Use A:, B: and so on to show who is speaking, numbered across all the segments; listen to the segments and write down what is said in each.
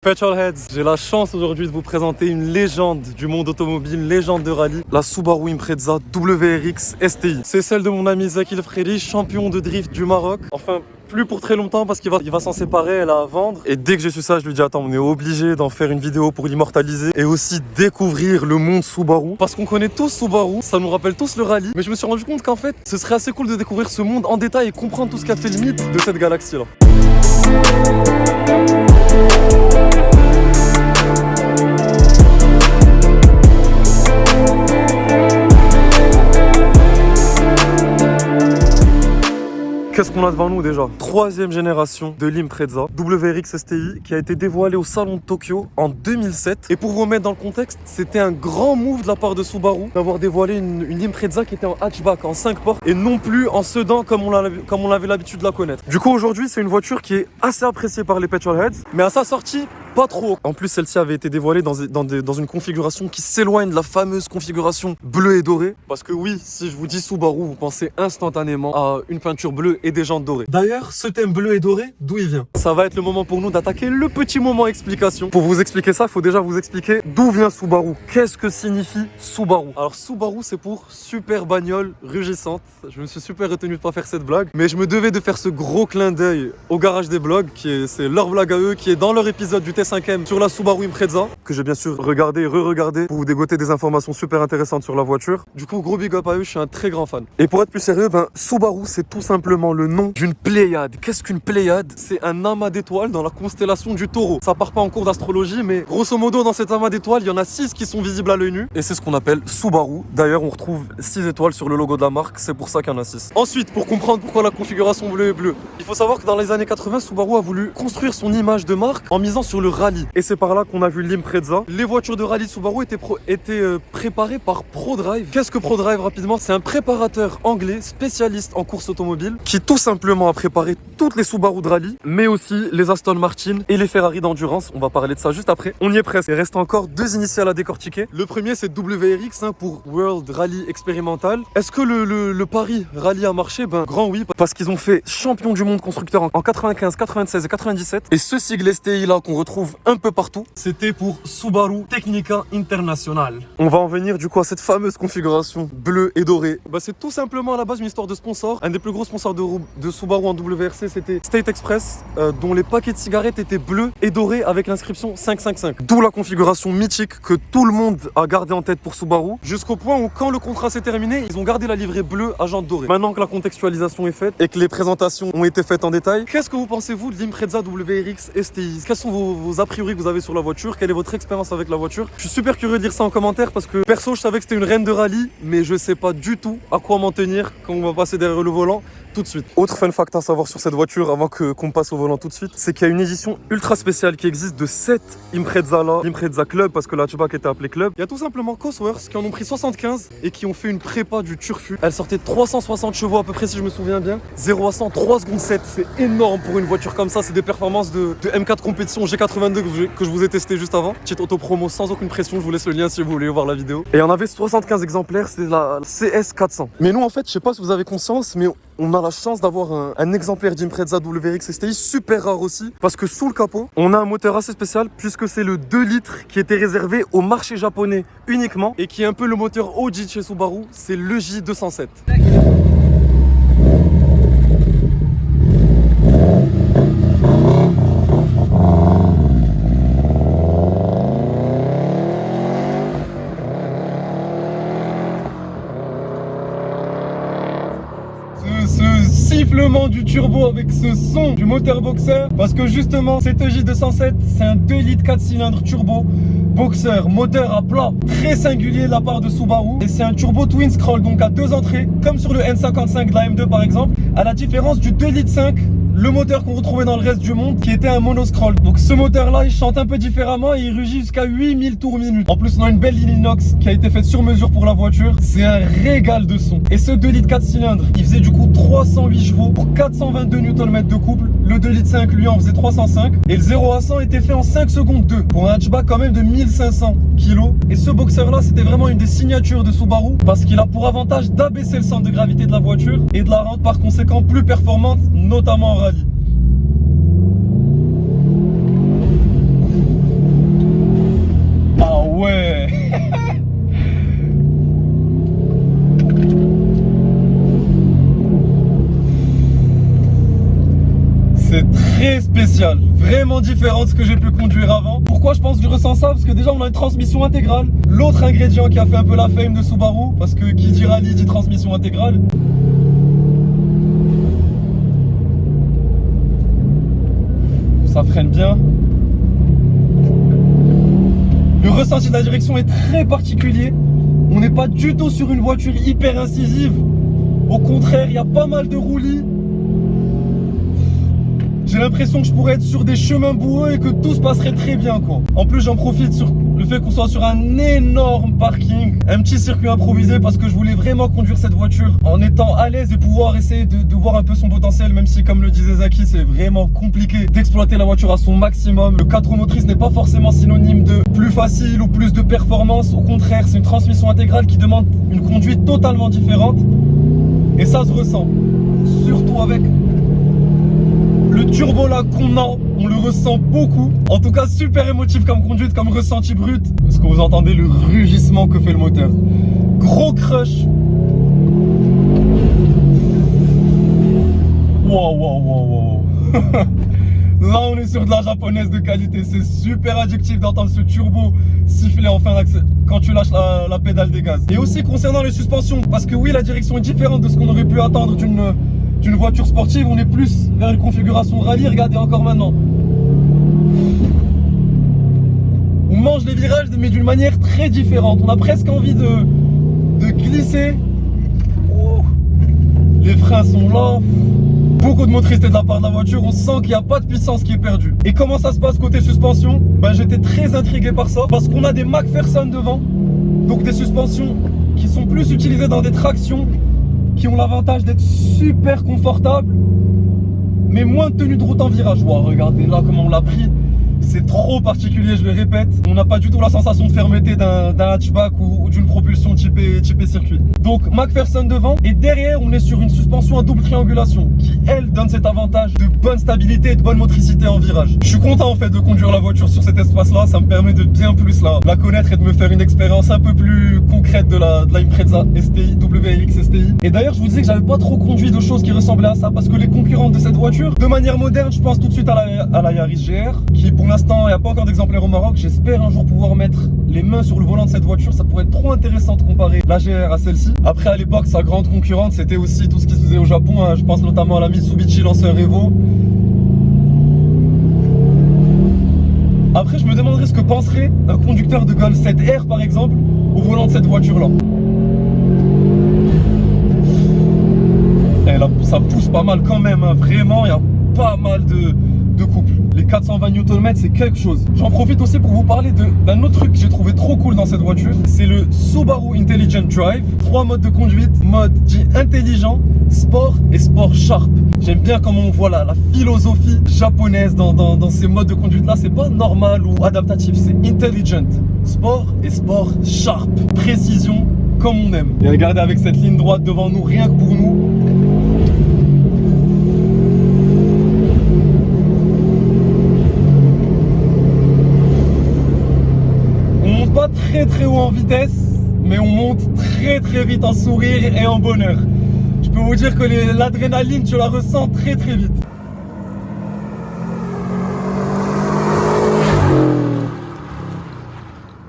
A: Petrolheads, j'ai la chance aujourd'hui de vous présenter une légende du monde automobile, une légende de rallye, la Subaru Impreza WRX STI. C'est celle de mon ami Zaki El Freddy, champion de drift du Maroc. Enfin, plus pour très longtemps parce qu'il va s'en séparer, elle a à vendre. Et dès que j'ai su ça, je lui dis attends, on est obligé d'en faire une vidéo pour l'immortaliser et aussi découvrir le monde Subaru. Parce qu'on connaît tous Subaru, ça nous rappelle tous le rallye. Mais je me suis rendu compte qu'en fait, ce serait assez cool de découvrir ce monde en détail et comprendre tout ce qu'a fait le mythe de cette galaxie-là. Qu'est-ce qu'on a devant nous déjà? Troisième génération de l'Impreza WRX STI qui a été dévoilée au salon de Tokyo en 2007. Et pour vous remettre dans le contexte, c'était un grand move de la part de Subaru d'avoir dévoilé une Impreza qui était en hatchback, en 5 portes et non plus en sedan comme on avait l'habitude de la connaître. Du coup aujourd'hui c'est une voiture qui est assez appréciée par les petrolheads, mais à sa sortie pas trop. En plus celle-ci avait été dévoilée dans une configuration qui s'éloigne de la fameuse configuration bleue et dorée. Parce que oui, si je vous dis Subaru, vous pensez instantanément à une peinture bleue et des jantes dorées. D'ailleurs, ce thème bleu et doré, d'où il vient? Ça va être le moment pour nous d'attaquer le petit moment explication. Pour vous expliquer ça, il faut déjà vous expliquer d'où vient Subaru. Qu'est-ce que signifie Subaru? Alors Subaru, c'est pour super bagnole rugissante. Je me suis super retenu de pas faire cette blague, mais je me devais de faire ce gros clin d'œil au garage des blogs, c'est leur blague à eux, qui est dans leur épisode du T5M sur la Subaru Impreza, que j'ai bien sûr regardé et re-regardé pour vous dégoter des informations super intéressantes sur la voiture. Du coup, gros big up à eux, je suis un très grand fan. Et pour être plus sérieux, Subaru, c'est tout simplement le nom d'une pléiade. Qu'est-ce qu'une pléiade? C'est un amas d'étoiles dans la constellation du Taureau. Ça part pas en cours d'astrologie, mais grosso modo, dans cet amas d'étoiles, il y en a 6 qui sont visibles à l'œil nu. Et c'est ce qu'on appelle Subaru. D'ailleurs, on retrouve 6 étoiles sur le logo de la marque, c'est pour ça qu'il y en a 6. Ensuite, pour comprendre pourquoi la configuration bleue est bleue, il faut savoir que dans les années 80, Subaru a voulu construire son image de marque en misant sur le rallye. Et c'est par là qu'on a vu l'Impreza. Les voitures de rallye Subaru étaient préparées par ProDrive. Qu'est-ce que ProDrive rapidement? C'est un préparateur anglais spécialiste en course automobile qui tout simplement a préparé toutes les Subaru de rallye, mais aussi les Aston Martin et les Ferrari d'endurance. On va parler de ça juste après. On y est presque. Il reste encore 2 initiales à décortiquer. Le premier c'est WRX pour World Rally Expérimental. Est-ce que le Paris Rallye a marché? Grand oui, parce qu'ils ont fait champion du monde constructeur en 95, 96 et 97. Et ce sigle STI là qu'on retrouve un peu partout, c'était pour Subaru Tecnica International. On va en venir du coup à cette fameuse configuration bleue et dorée. C'est tout simplement à la base une histoire de sponsor. Un des plus gros sponsors de Subaru en WRC, c'était State Express, dont les paquets de cigarettes étaient bleus et dorés avec l'inscription 555. D'où la configuration mythique que tout le monde a gardé en tête pour Subaru, jusqu'au point où quand le contrat s'est terminé, ils ont gardé la livrée bleue à jantes dorées. Maintenant que la contextualisation est faite et que les présentations ont été faites en détail, qu'est-ce que vous pensez vous de l'Impreza WRX STI? Quels sont vos a priori que vous avez sur la voiture? Quelle est votre expérience avec la voiture? Je suis super curieux de lire ça en commentaire parce que perso je savais que c'était une reine de rallye, mais je sais pas du tout à quoi m'en tenir quand on va passer derrière le volant tout de suite. Autre fun fact à savoir sur cette voiture avant qu'on passe au volant tout de suite, c'est qu'il y a une édition ultra spéciale qui existe de cette Impreza là, l'Impreza Club parce que la hatchback était appelée Club. Il y a tout simplement Cosworth qui en ont pris 75 et qui ont fait une prépa du turfu. Elle sortait de 360 chevaux à peu près si je me souviens bien. 0 à 100, 3 secondes 7, c'est énorme pour une voiture comme ça. C'est des performances de M4 compétition G82 que je vous ai testé juste avant. Petite auto-promo sans aucune pression, je vous laisse le lien si vous voulez voir la vidéo. Et il y en avait 75 exemplaires, c'est la CS400. Mais nous en fait, je sais pas si vous avez conscience, mais on a la chance d'avoir un exemplaire d'Impreza WRX STI super rare aussi parce que sous le capot, on a un moteur assez spécial puisque c'est le 2 litres qui était réservé au marché japonais uniquement et qui est un peu le moteur OG chez Subaru, c'est le J207. Sifflement du turbo avec ce son du moteur boxer parce que justement cette J207 c'est un 2 litres 4 cylindres turbo boxer, moteur à plat très singulier de la part de Subaru et c'est un turbo twin scroll donc à 2 entrées comme sur le N55 de la M2 par exemple, à la différence du 2 litres 5, le moteur qu'on retrouvait dans le reste du monde qui était un monoscroll. Donc ce moteur là il chante un peu différemment et il rugit jusqu'à 8000 tours minute. En plus on a une belle ligne inox qui a été faite sur mesure pour la voiture, c'est un régal de son. Et ce 2 litres 4 cylindres il faisait du coup 308 chevaux pour 422 Nm de couple. Le 2 litres 5 lui en faisait 305 et le 0 à 100 était fait en 5 secondes 2 pour un hatchback quand même de 1500 kg. Et ce boxer là c'était vraiment une des signatures de Subaru parce qu'il a pour avantage d'abaisser le centre de gravité de la voiture et de la rendre par conséquent plus performante, notamment en rallye. très spéciale, vraiment différente de ce que j'ai pu conduire avant. Pourquoi je pense que je ressens ça? Parce que déjà on a une transmission intégrale, l'autre ingrédient qui a fait un peu la fame de Subaru, parce que qui dit rallye dit transmission intégrale. Ça freine bien. Le ressenti de la direction est très particulier. On n'est pas du tout sur une voiture hyper incisive. Au contraire, il y a pas mal de roulis. J'ai l'impression que je pourrais être sur des chemins boueux et que tout se passerait très bien, quoi. En plus, j'en profite sur le fait qu'on soit sur un énorme parking, un petit circuit improvisé, parce que je voulais vraiment conduire cette voiture en étant à l'aise et pouvoir essayer de voir un peu son potentiel, même si, comme le disait Zaki, c'est vraiment compliqué d'exploiter la voiture à son maximum. Le 4 roues motrices n'est pas forcément synonyme de plus facile ou plus de performance. Au contraire, c'est une transmission intégrale qui demande une conduite totalement différente. Et ça se ressent, surtout avec le turbo là qu'on a, on le ressent beaucoup. En tout cas, super émotif comme conduite, comme ressenti brut. Est-ce que vous entendez le rugissement que fait le moteur? Gros crush. Wow. Là, on est sur de la japonaise de qualité. C'est super addictif d'entendre ce turbo siffler en fin d'accès quand tu lâches la pédale des gaz. Et aussi concernant les suspensions, parce que oui, la direction est différente de ce qu'on aurait pu attendre d'une voiture sportive. On est plus vers une configuration rallye. Regardez encore maintenant. On mange les virages, mais d'une manière très différente. On a presque envie de glisser. Oh. Les freins sont là. Beaucoup de motricité de la part de la voiture, on sent qu'il n'y a pas de puissance qui est perdue. Et comment ça se passe côté suspension? J'étais très intrigué par ça, parce qu'on a des McPherson devant, donc des suspensions qui sont plus utilisées dans des tractions, qui ont l'avantage d'être super confortables, mais moins de tenue de route en virage. Wow, regardez là comment on l'a pris. C'est trop particulier, je le répète. On n'a pas du tout la sensation de fermeté d'un hatchback ou d'une propulsion typée circuit. Donc McPherson devant, et derrière on est sur une suspension à double triangulation qui elle donne cet avantage de bonne stabilité et de bonne motricité en virage. Je suis content en fait de conduire la voiture sur cet espace là, ça me permet de bien plus la connaître et de me faire une expérience un peu plus concrète de la Impreza STI, WRX STI. Et d'ailleurs je vous disais que j'avais pas trop conduit de choses qui ressemblaient à ça, parce que les concurrentes de cette voiture, de manière moderne, je pense tout de suite à la Yaris GR, qui pour l'instant il n'y a pas encore d'exemplaire au Maroc. J'espère un jour pouvoir mettre les mains sur le volant de cette voiture, ça pourrait être trop intéressant de comparer la GR à celle-ci. Après à l'époque sa grande concurrente c'était aussi tout ce qui se faisait au Japon, hein. Je pense notamment à la Mitsubishi Lancer Evo. Après je me demanderais ce que penserait un conducteur de Golf 7R par exemple au volant de cette voiture là. Et là ça pousse pas mal quand même, hein. Vraiment il y a pas mal de couple. Les 420 Nm c'est quelque chose. J'en profite aussi pour vous parler d'un autre truc que j'ai trouvé trop cool dans cette voiture. C'est le Subaru Intelligent Drive. 3 modes de conduite, mode dit intelligent, sport et sport sharp. J'aime bien comment on voit la philosophie japonaise dans ces modes de conduite là. C'est pas normal ou adaptatif, c'est intelligent, sport et sport sharp. Précision comme on aime. Et regardez avec cette ligne droite devant nous, rien que pour nous. Pas très haut en vitesse, mais on monte très vite en sourire et en bonheur. Je peux vous dire que l'adrénaline, tu la ressens très vite.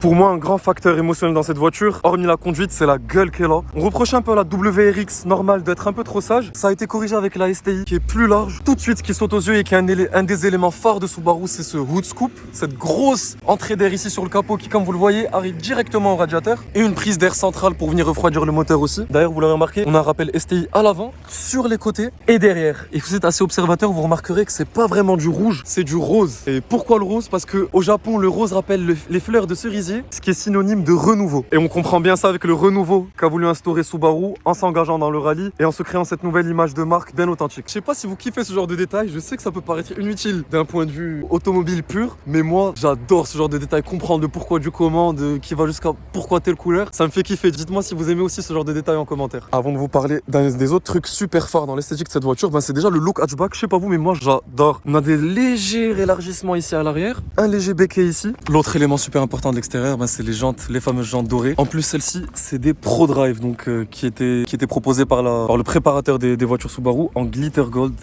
A: Pour moi, un grand facteur émotionnel dans cette voiture, hormis la conduite, c'est la gueule qu'elle a. On reprochait un peu à la WRX normale d'être un peu trop sage. Ça a été corrigé avec la STI qui est plus large. Tout de suite, ce qui saute aux yeux et qui est un des éléments phares de Subaru, c'est ce hood scoop. Cette grosse entrée d'air ici sur le capot qui, comme vous le voyez, arrive directement au radiateur. Et une prise d'air centrale pour venir refroidir le moteur aussi. D'ailleurs, vous l'avez remarqué, on a un rappel STI à l'avant, sur les côtés et derrière. Et vous êtes assez observateur, vous remarquerez que c'est pas vraiment du rouge, c'est du rose. Et pourquoi le rose? Parce qu'au Japon, le rose rappelle les fleurs de cerisier, ce qui est synonyme de renouveau. Et on comprend bien ça avec le renouveau qu'a voulu instaurer Subaru en s'engageant dans le rallye et en se créant cette nouvelle image de marque bien authentique. Je sais pas si vous kiffez ce genre de détails, je sais que ça peut paraître inutile d'un point de vue automobile pur, mais moi j'adore ce genre de détails, comprendre le pourquoi du comment, qui va jusqu'à pourquoi telle couleur, ça me fait kiffer. Dites-moi si vous aimez aussi ce genre de détails en commentaire. Avant de vous parler d'un des autres trucs super forts dans l'esthétique de cette voiture, c'est déjà le look hatchback. Je sais pas vous, mais moi j'adore. On a des légers élargissements ici à l'arrière, un léger becquet ici. L'autre élément super important de l'extérieur, c'est les jantes, les fameuses jantes dorées. En plus, celle-ci, c'est des Pro Drive, donc qui étaient proposées par le préparateur des voitures Subaru en glitter gold.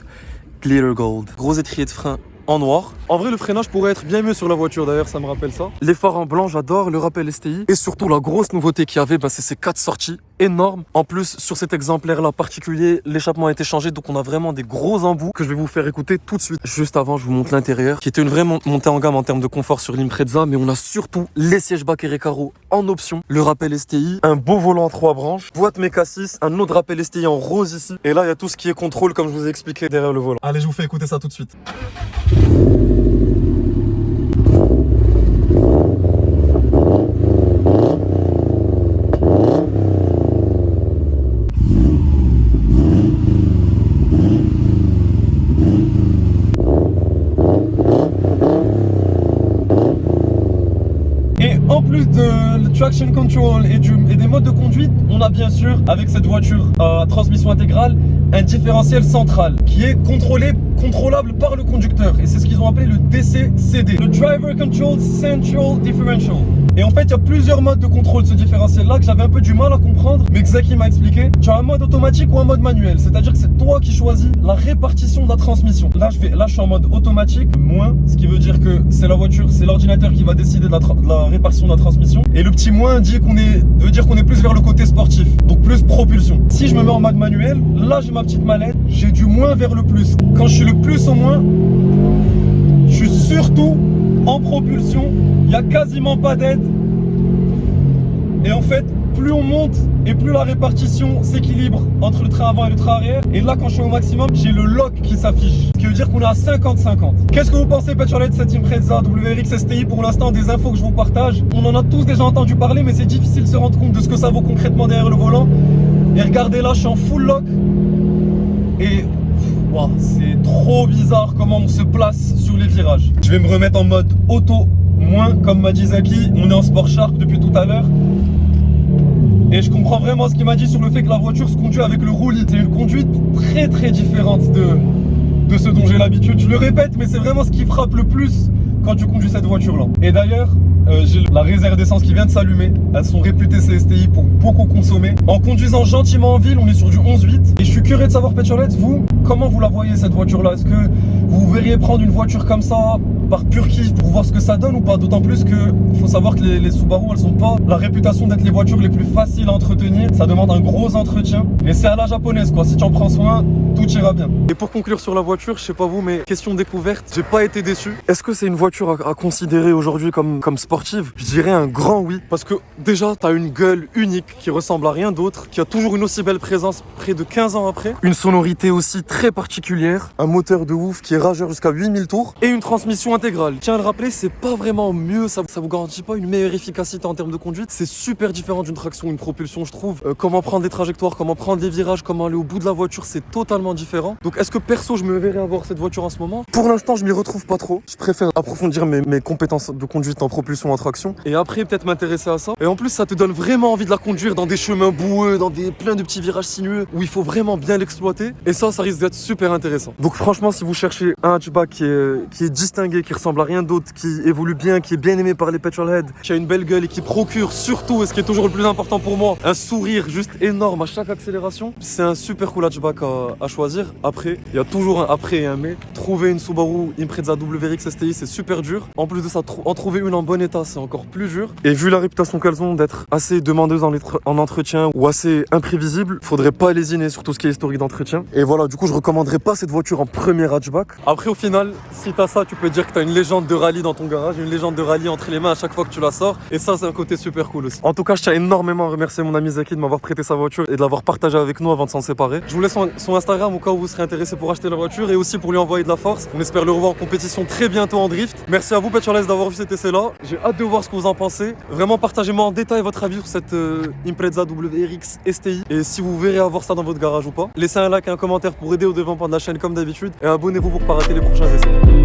A: Glitter Gold. Gros étrier de frein en noir. En vrai, le freinage pourrait être bien mieux sur la voiture, d'ailleurs, ça me rappelle ça. Les phares en blanc, j'adore, le rappel STI. Et surtout, la grosse nouveauté qu'il y avait, c'est ces 4 sorties énormes. En plus, sur cet exemplaire-là particulier, l'échappement a été changé, donc on a vraiment des gros embouts que je vais vous faire écouter tout de suite. Juste avant, je vous montre l'intérieur, qui était une vraie montée en gamme en termes de confort sur l'Impreza, mais on a surtout les sièges bac et Recaro en option, le rappel STI, un beau volant à 3 branches, boîte méca 6, un autre rappel STI en rose ici. Et là, il y a tout ce qui est contrôle, comme je vous ai expliqué derrière le volant. Allez, je vous fais écouter ça tout de suite. En plus de traction control et des modes de conduite, on a bien sûr, avec cette voiture à transmission intégrale, un différentiel central qui est contrôlable par le conducteur. Et c'est ce qu'ils ont appelé le DCCD, le Driver Controlled Central Differential. Et en fait, il y a plusieurs modes de contrôle de ce différentiel-là que j'avais un peu du mal à comprendre, mais Xaki m'a expliqué. Tu as un mode automatique ou un mode manuel, c'est-à-dire que c'est toi qui choisis la répartition de la transmission. Là, je suis en mode automatique, moins, ce qui veut dire que c'est la voiture, c'est l'ordinateur qui va décider de la répartition de la transmission. Et le petit moins veut dire qu'on est plus vers le côté sportif, donc plus propulsion. Si je me mets en mode manuel, là j'ai ma petite mallette, j'ai du moins vers le plus. Quand je suis le plus au moins, je suis surtout en propulsion, il n'y a quasiment pas d'aide. Et en fait, plus on monte et plus la répartition s'équilibre entre le train avant et le train arrière. Et là, quand je suis au maximum, j'ai le lock qui s'affiche, ce qui veut dire qu'on est à 50-50. Qu'est-ce que vous pensez, Petrolhead, de cette Impreza WRX STI? Pour l'instant, des infos que je vous partage. On en a tous déjà entendu parler, mais c'est difficile de se rendre compte de ce que ça vaut concrètement derrière le volant. Et regardez là, je suis en full lock. Et wow, c'est trop bizarre comment on se place sur les virages. Je vais me remettre en mode auto, moins, comme m'a dit Zaki. On est en Sport Sharp depuis tout à l'heure. Et je comprends vraiment ce qu'il m'a dit sur le fait que la voiture se conduit avec le roulis. C'est une conduite très très différente de ce dont j'ai l'habitude. Je le répète, mais c'est vraiment ce qui frappe le plus quand tu conduis cette voiture-là. Et d'ailleurs, j'ai la réserve d'essence qui vient de s'allumer. Elles sont réputées ces STI pour beaucoup consommer. En conduisant gentiment en ville, on est sur du 11,8. Et je suis curieux de savoir, Petrolhead, vous, comment vous la voyez cette voiture-là? Est-ce que vous verriez prendre une voiture comme ça par pur kiff pour voir ce que ça donne ou pas? D'autant plus que faut savoir que les Subaru, elles sont pas la réputation d'être les voitures les plus faciles à entretenir. Ça demande un gros entretien. Et c'est à la japonaise, quoi. Si tu en prends soin, tout ira bien. Et pour conclure sur la voiture, je sais pas vous, mais question découverte, j'ai pas été déçu. Est-ce que c'est une voiture à considérer aujourd'hui comme sportive? Je dirais un grand oui. Parce que déjà, t'as une gueule unique qui ressemble à rien d'autre, qui a toujours une aussi belle présence près de 15 ans après. Une sonorité aussi très particulière, un moteur de ouf qui est rageur jusqu'à 8000 tours et une transmission intégrale. Tiens à le rappeler, c'est pas vraiment mieux, ça vous garantit pas une meilleure efficacité en termes de conduite. C'est super différent d'une traction, une propulsion, je trouve. Comment prendre des trajectoires, comment prendre les virages, comment aller au bout de la voiture, c'est totalement différent. Donc est-ce que perso, je me verrais avoir cette voiture en ce moment? Pour l'instant, je m'y retrouve pas trop. Je préfère approfondir mes compétences de conduite en propulsion, en traction. Et après, peut-être m'intéresser à ça. Et en plus, ça te donne vraiment envie de la conduire dans des chemins boueux, dans plein de petits virages sinueux où il faut vraiment bien l'exploiter. Et ça risque d'être super intéressant. Donc franchement, si vous cherchez un hatchback qui est distingué, qui ressemble à rien d'autre, qui évolue bien, qui est bien aimé par les petrolheads, qui a une belle gueule et qui procure surtout, et ce qui est toujours le plus important pour moi, un sourire juste énorme à chaque accélération, c'est un super cool hatchback à choisir. Après, il y a toujours un après et un mais. Trouver une Subaru Impreza WRX STI, c'est super dur. En plus de ça, en trouver une en bon état, c'est encore plus dur. Et vu la réputation qu'elles ont d'être assez demandeuses en entretien ou assez imprévisibles, faudrait pas lésiner sur tout ce qui est historique d'entretien. Et voilà, du coup, je recommanderais pas cette voiture en premier hatchback. Après, au final, si t'as ça, tu peux dire que t'as une légende de rallye dans ton garage, une légende de rallye entre les mains à chaque fois que tu la sors. Et ça, c'est un côté super cool aussi. En tout cas, je tiens énormément à remercier mon ami Zaki de m'avoir prêté sa voiture et de l'avoir partagée avec nous avant de s'en séparer. Je vous laisse son Instagram au cas où vous serez intéressé pour acheter la voiture et aussi pour lui envoyer de la force. On espère le revoir en compétition très bientôt en drift. Merci à vous, Petrolheads, d'avoir vu cet essai-là. J'ai hâte de voir ce que vous en pensez. Vraiment, partagez-moi en détail votre avis sur cette Impreza WRX STI et si vous verrez avoir ça dans votre garage ou pas. Laissez un like et un commentaire pour aider au développement de la chaîne comme d'habitude et abonnez-vous pour pas rater les prochains essais.